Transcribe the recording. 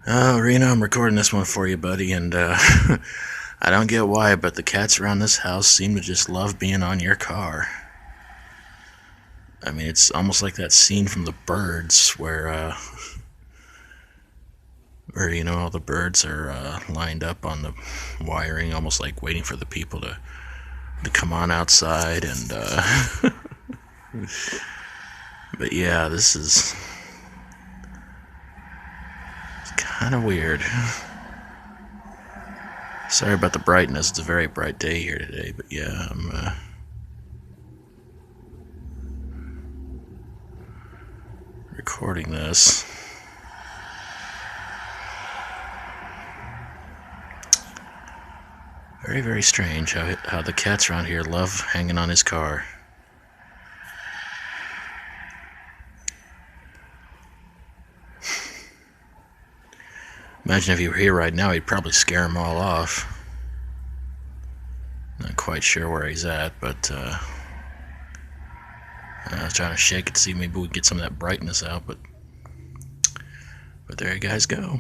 Oh, Reno, I'm recording this one for you, buddy, and I don't get why, but the cats around this house seem to just love being on your car. I mean, it's almost like that scene from The Birds where all the birds are lined up on the wiring, almost like waiting for the people to come on outside, and but yeah, this is kind of weird. Sorry about the brightness. It's a very bright day here today, but yeah, I'm recording this. Very, very strange how the cats around here love hanging on his car. Imagine if he were here right now, he'd probably scare them all off. Not quite sure where he's at, but I was trying to shake it to see maybe we could get some of that brightness out, but there you guys go.